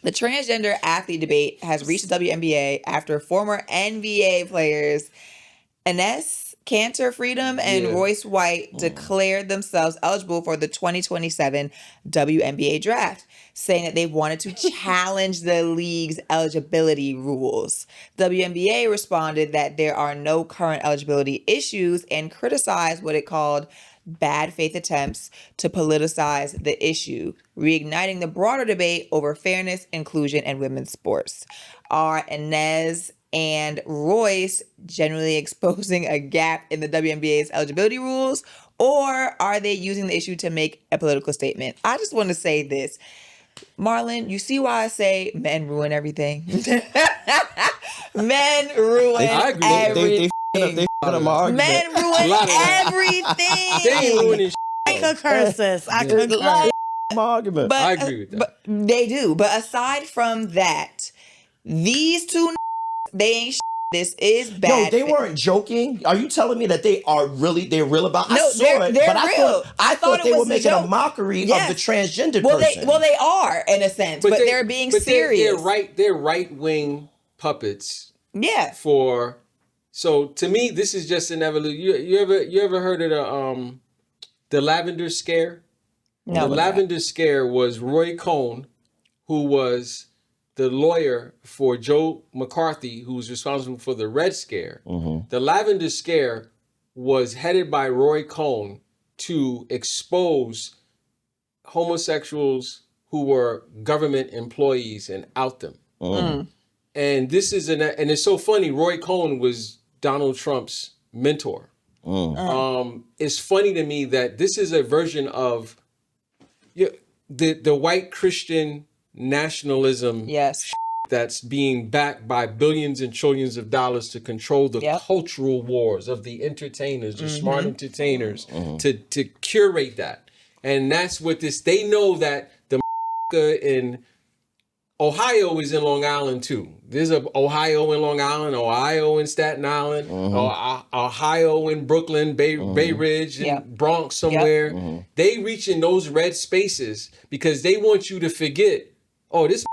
The transgender athlete debate has reached the WNBA after former NBA players Enes, Kanter Freedom, and Royce White declared themselves eligible for the 2027 WNBA draft, saying that they wanted to challenge the league's eligibility rules. WNBA responded that there are no current eligibility issues and criticized what it called bad faith attempts to politicize the issue, reigniting the broader debate over fairness, inclusion, and women's sports. Are Enes and Royce generally exposing a gap in the WNBA's eligibility rules, or are they using the issue to make a political statement? I just want to say this. Marlon, you see why I say men ruin everything? Men ruin everything. They up my argument. Men ruin everything. They ruining I concur, sis. I concur. My argument. But, I agree with that. But they do. But aside from that, these two they ain't this is bad. No, they weren't joking. Are you telling me that they're real about? No, I saw it, they're but real. I thought they were making a joke. mockery of the transgender well, person. They are in a sense, but they're being serious. They're right wing puppets. Yeah. So to me, this is just an evolution. You ever heard of the Lavender Scare? No. The Lavender Scare was Roy Cohn, who was the lawyer for Joe McCarthy, who was responsible for the Red Scare. Mm-hmm. The Lavender Scare was headed by Roy Cohn to expose homosexuals who were government employees and out them. Mm. And this is and it's so funny. Roy Cohn was Donald Trump's mentor. It's funny to me that this is a version of the white Christian nationalism that's being backed by billions and trillions of dollars to control the cultural wars of the entertainers, the smart entertainers, to curate that. And that's what they know that the in Ohio is in Long Island too. There's a Ohio in Long Island, Ohio in Staten Island, Ohio in Brooklyn, Bay Ridge, and Bronx somewhere. They reach in those red spaces because they want you to forget, this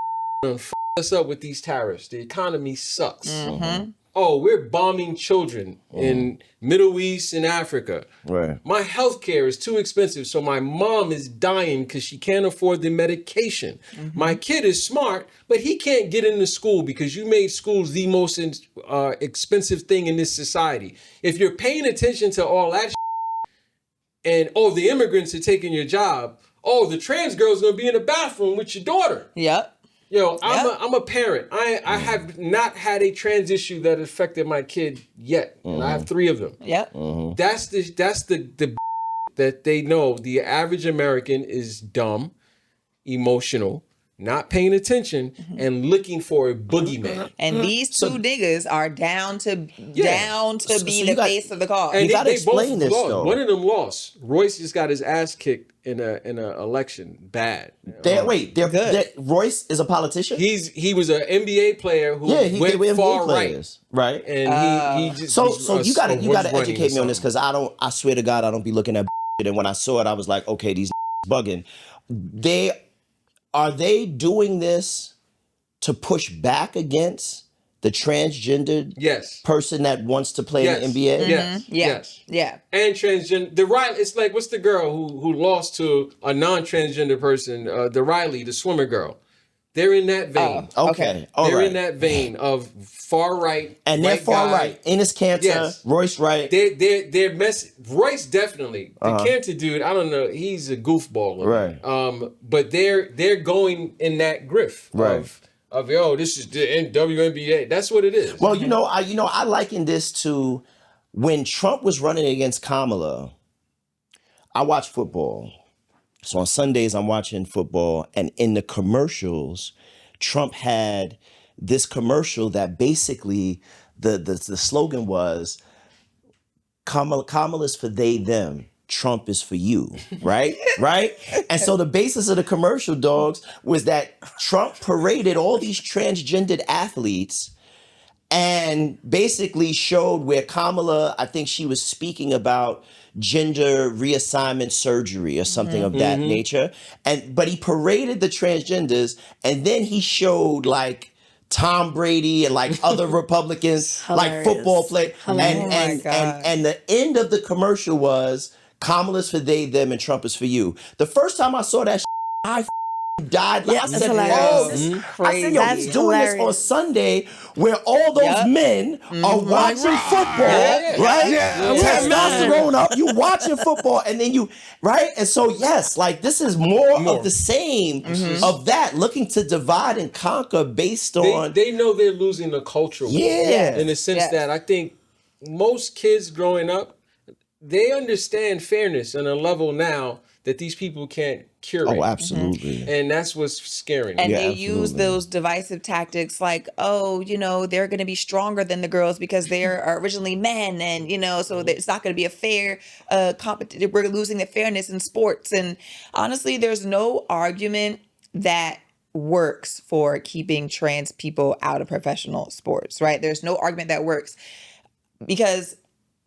done f*** us up with these tariffs. The economy sucks. Oh, we're bombing children in Middle East and Africa. Right. My health care is too expensive, so my mom is dying because she can't afford the medication. My kid is smart, but he can't get into school because you made schools the most expensive thing in this society. If you're paying attention to all that and, the immigrants are taking your job, the trans girl's going to be in the bathroom with your daughter. Yep. I'm a parent. I have not had a trans issue that affected my kid yet. And I have 3 of them. Yep. That's the that they know the average American is dumb, emotional, not paying attention, and looking for a boogeyman. And these two niggas are down to be the face of the cause. And you got to both explain this lost. though. One of them lost. Royce just got his ass kicked in a election. Bad. Royce is a politician? He was an NBA player who went far right. Right. And he just So you gotta educate me on this because I swear to God I don't be looking at and when I saw it I was like, okay, these bugging. Are they doing this to push back against the transgendered person that wants to play in the NBA? Yes. And transgender. It's like, what's the girl who lost to a non-transgender person? The Riley, the swimmer girl. They're in that vein. Okay. They're in that vein of far right. And they're far right. Enes Kanter, Royce Wright. They're Royce definitely. The Kanter dude, I don't know. He's a goofball. Right. But they're going in that griff of this is the WNBA. That's what it is. Well, I liken this to when Trump was running against Kamala. I watch football. So on Sundays, I'm watching football, and in the commercials, Trump had this commercial that basically the slogan was, Kamala's for they, them. Trump is for you, right? Right? And so the basis of the commercial, dogs, was that Trump paraded all these transgendered athletes and basically showed where Kamala, I think she was speaking about gender reassignment surgery or something of that nature. But he paraded the transgenders, and then he showed like Tom Brady and like other Republicans, like football play. And the end of the commercial was Kamala's for they, them, and Trump is for you. The first time I saw that, I died. Yeah, I that's said, hilarious. "Oh, this!" I said, "Yo, That's he's doing this on hilarious. Sunday, where all those men are watching football, right? Testosterone up. You watching football, and then you, right? And so, yes, like this is more of the same of that, looking to divide and conquer based on. They know they're losing the culture war. Yeah. In the sense that I think most kids growing up, they understand fairness on a level now that these people can't curate. Oh, absolutely. And that's what's scaring. And Yeah, they absolutely. use those divisive tactics like, oh, you know, they're going to be stronger than the girls because they're originally men. And, you know, so it's not going to be a fair competition. We're losing the fairness in sports. And honestly, there's no argument that works for keeping trans people out of professional sports, right? There's no argument that works because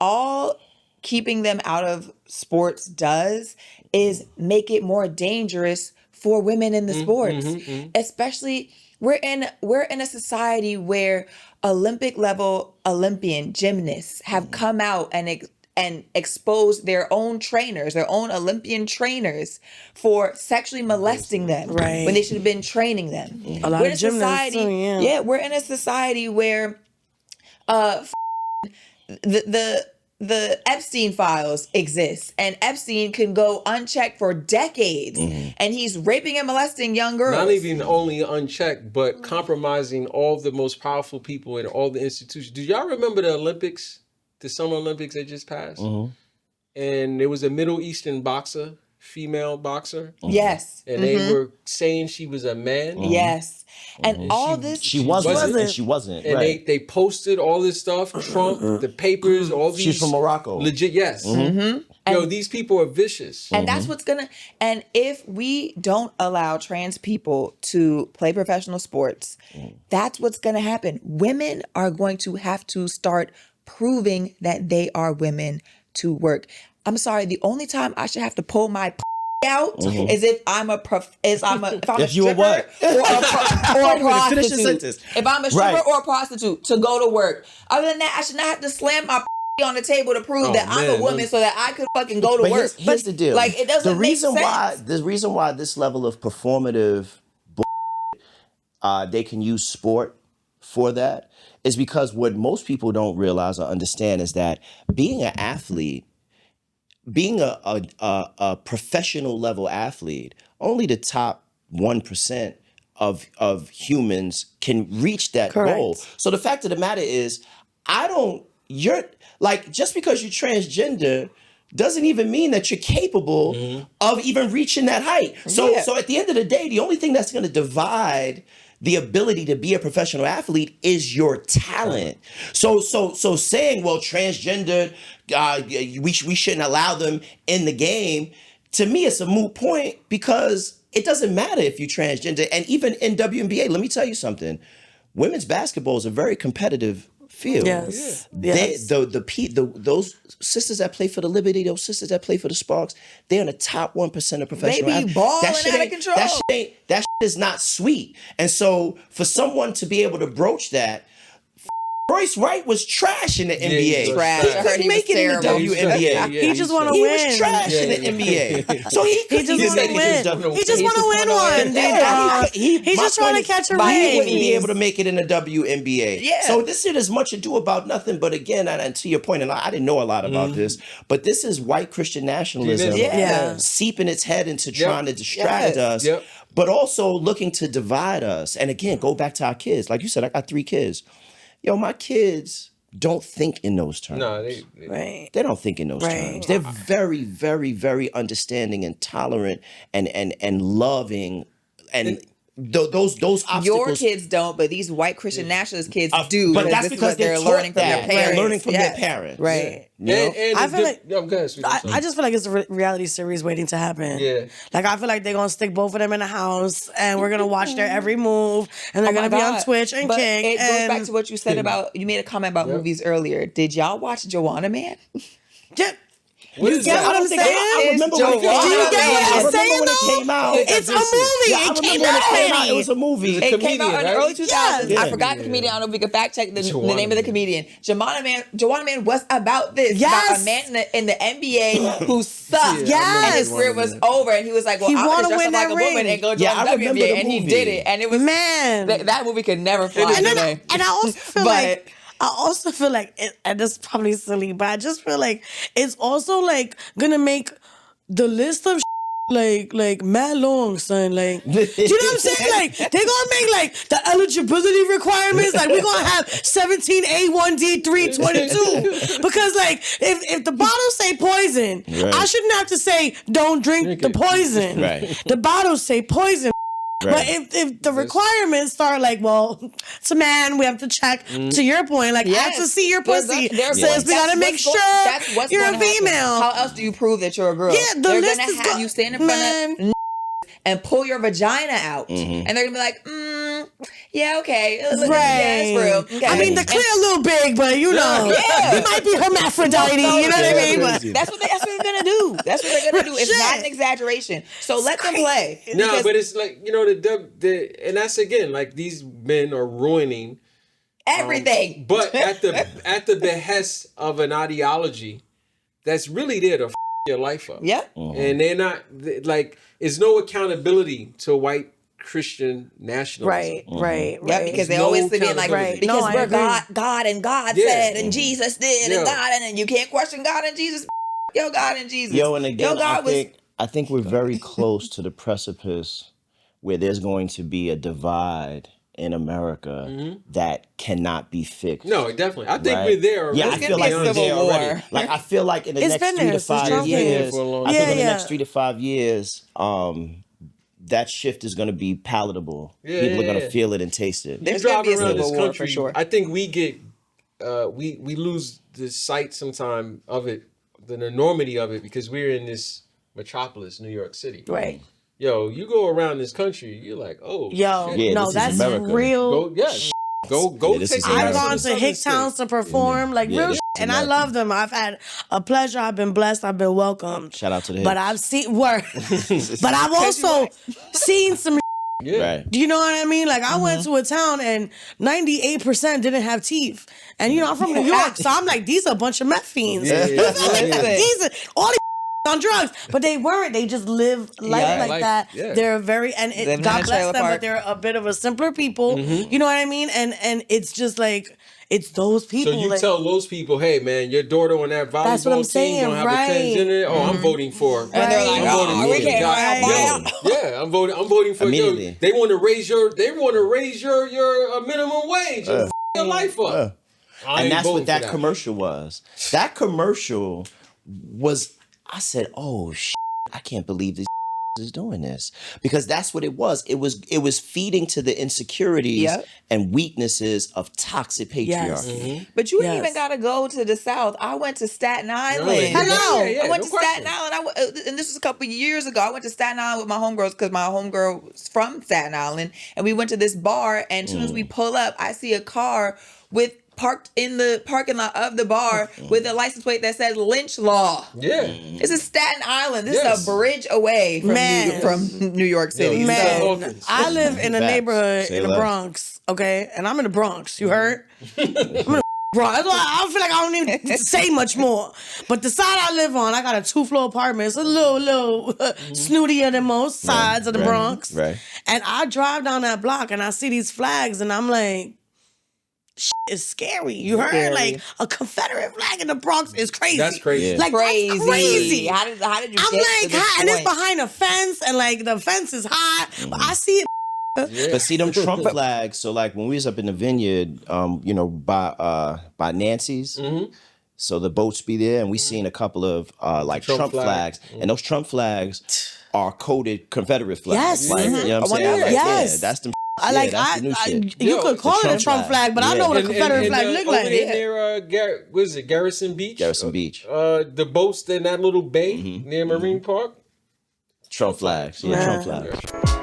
all keeping them out of sports does is make it more dangerous for women in the sports. Especially we're in a society where Olympic level Olympian gymnasts have come out and exposed their own trainers, their own Olympian trainers, for sexually molesting them when they should have been training them. A lot We're in of a gymnasts society, too, yeah. we're in a society where the Epstein files exist, and Epstein can go unchecked for decades, and he's raping and molesting young girls. Not even only unchecked, but compromising all the most powerful people in all the institutions. Do y'all remember the Olympics, the Summer Olympics that just passed? And there was a Middle Eastern boxer, female boxer. Yes. And they were saying she was a man. Yes. And all this... She wasn't. And she wasn't. And right. they posted all this stuff, Trump, the papers, all these... She's from Morocco. Legit, yes. Yo, these people are vicious. And that's what's gonna... And if we don't allow trans people to play professional sports, that's what's gonna happen. Women are going to have to start proving that they are women to work. I'm sorry, the only time I should have to pull my out is if I'm a If you a stripper what? or a Finish your sentence. prostitute. If I'm a stripper Right. or a prostitute to go to work. Other than that, I should not have to slam my on the table to prove that I'm a woman so that I could fucking go to But work. here's the deal. Like, it doesn't make sense. The reason why this level of performative they can use sport for that is because what most people don't realize or understand is that being an athlete, being a professional level athlete, only the top 1% of humans can reach that goal. So the fact of the matter is, just because you're transgender doesn't even mean that you're capable of even reaching that height. So at the end of the day, the only thing that's going to divide the ability to be a professional athlete is your talent. So saying, well, transgender, we shouldn't allow them in the game, to me, it's a moot point because it doesn't matter if you're transgender. And even in WNBA, let me tell you something. Women's basketball is a very competitive field. Yes. Those sisters that play for the Liberty, those sisters that play for the Sparks, they're in the top 1% of professional They be balling out of control. That shit is not sweet. And so for someone to be able to broach that, Royce Wright was trash in the NBA. Trash. He I heard couldn't he make was it in the terrible. WNBA. He just want to He win. was trash in the NBA. So he He just want to win. He just want to win one. He's just trying to catch a He wouldn't be ring. able to make it in the WNBA. Yeah. So this shit is much ado about nothing. But again, and to your point, and I didn't know a lot about this, but this is white Christian nationalism seeping its head into trying to distract us, but also looking to divide us. And again, go back to our kids. Like you said, I got 3 kids. Yo, my kids don't think in those terms. No, They don't think in those terms. They're very, very, very understanding and tolerant and loving and those obstacles. Your kids don't, but these white Christian nationalist kids do. But that's this is because what they're learning from their parents. They're learning from Yes. their parents. Right. You know? And I feel like go ahead, sweetie. I just feel like it's a reality series waiting to happen. Yeah. Like I feel like they're gonna stick both of them in the house and we're gonna watch their every move and they're Oh my gonna be on God. Twitch and But kick. it goes and back to what you said about, you made a comment about movies earlier. Did y'all watch Joanna Man? Yeah. What You is get that? what I'm saying? I remember when it came Do you out. get what I'm I remember saying, when it though? came out. It's a movie. Yeah, I It remember came when it out came out. already. It was a movie. It came out comedian, in the right? early 2000s. Yeah. I forgot the comedian. I don't know if we could fact check the Joanna name of the Man. comedian. Joanna Man was about this. Yes. About a man in the NBA who sucked. Yes. And his career was over. And he was like, well, He I'm wanna going to dress win up like that a woman ring. and go join Yeah, I the remember WNBA. the And he movie. did it. And it was, Man. that movie could never fly And today. I also feel But- like and this is probably silly, but I just feel like it's also like gonna make the list of like mad long, son. Like, do you know what I'm saying? Like, they're gonna make like the eligibility requirements. Like, we're gonna have 17A1D322 because like if the bottles say poison, Right. I shouldn't have to say don't drink the poison. Right. The bottles say poison. But Right. if the requirements start like, well, it's a man, we have to check. To your point, like, Yes. have to see your pussy. There's Says we gotta make sure you're a going to happen. female. How else do you prove that you're a girl? Yeah, the They're list gonna is have you stand in front man. of and pull your vagina out, Mm-hmm. and they're gonna be like, yeah, okay, Right. yeah, it's real. Okay. I mean, the clit a little big, but you know, Yeah. it might be hermaphrodite. You know what I mean? But That's what they're gonna do. That's what they're gonna do. It's not an Shit. exaggeration. So let them play. No, Because but it's like, you know, and that's again, like these men are ruining everything. but at the behest of an ideology that's really there to f your life up. Yeah. And they're not like, there's no accountability to white Christian nationalism. right. Yeah, because they No always say like, accountability. because No, I we're agree. God and God Yeah. said and Jesus did Yeah. and God and you can't question God and Jesus. Yo, God and Jesus. Yo, and again, God I think we're very close to the precipice where there's going to be a divide in America that cannot be fixed. No, definitely. I think Right? we're there. Yeah, I It's feel gonna like be a we're civil there already. war. Like I feel like in the It's next been 3 there to since 5 Trump came. years, For a long I think time. in the Yeah, next yeah. 3 to 5 years, that shift is going to be palatable. Yeah, People are going yeah. to feel it and taste it. There's You're gonna be a driving around civil this war country, for sure. I think we get we lose the sight sometime of it, the enormity of it, because we're in this metropolis, New York City. Right. Yo, you go around this country, you're like, oh, Yo, shit. Yeah, no, this is that's America. real. Go, yeah, go Yeah, this take is a America. I've ride gone the to southern Hick states. Towns to perform, like Yeah, real this shit, is and I America. love them. I've had a pleasure. I've been blessed. I've been welcomed. Shout out to the But Hicks. I've seen work. But I've also seen some. Yeah. Right. Do you know what I mean? Like I went to a town and 98% didn't have teeth, and you know I'm from New York, so I'm like, these are a bunch of meth fiends. Yeah. You feel me? Listen. These are all these on drugs, but they weren't. They just live life Yeah. like Life, that. yeah. They're very Living in God a bless trailer them, park. but they're a bit of a simpler people. You know what I mean? And it's just like it's those So people. you like, tell those people, hey man, your daughter on that That's what I'm volleyball team saying, gonna have right. a transgender. Oh, I'm voting for. And they're like, I'm voting oh, for we can't God. buy Right. out. Yeah, I'm voting for you. Immediately. They want to raise your minimum wage and your life up. I And ain't that's voting what that for commercial was. That commercial was, I said, oh, I can't believe this is doing this. Because that's what it was. It was feeding to the insecurities Yep. and weaknesses of toxic Yes. patriarchy. But you Yes. ain't even gotta go to the South. I went to Staten Island. Really? Hello. Yeah, I went no to Staten Island. And this was a couple of years ago. I went to Staten Island with my homegirls because my homegirl was from Staten Island, and we went to this bar. And as soon as we pull up, I see a car parked in the parking lot of the bar with a license plate that says lynch law. Yeah. This is Staten Island. This Yes. is a bridge away from Man. New York City. Yo, Man, Hawkins. I live in a Facts. neighborhood Say in the less. Bronx, okay? And I'm in the Bronx, you heard? I'm in the Bronx. That's why I feel like I don't even say much more. But the side I live on, I got a 2-floor apartment. It's a little snootier than most sides of the right, Bronx. right. And I drive down that block and I see these flags and I'm like, shit is scary. You heard? Scary. Like a Confederate flag in the Bronx is crazy. That's crazy. Yeah. Like Crazy. that's crazy. How did you I'm get to like, this and it's point? behind a fence, and like the fence is high. But I see it. Yeah. But see them Trump flags. So like when we was up in the vineyard, by Nancy's, So the boats be there, and we seen a couple of like Trump flags, and those Trump flags are coded Confederate flags. Yes. Like, you know what I'm saying? Like, Yes. yeah, that's the that's the new shit. You could call it a Trump flag, but I know what a Confederate flag look like. Over near, what is it, Garrison Beach? Garrison Beach. The boats in that little bay near Marine Park. Trump flags. Yeah, Trump flags.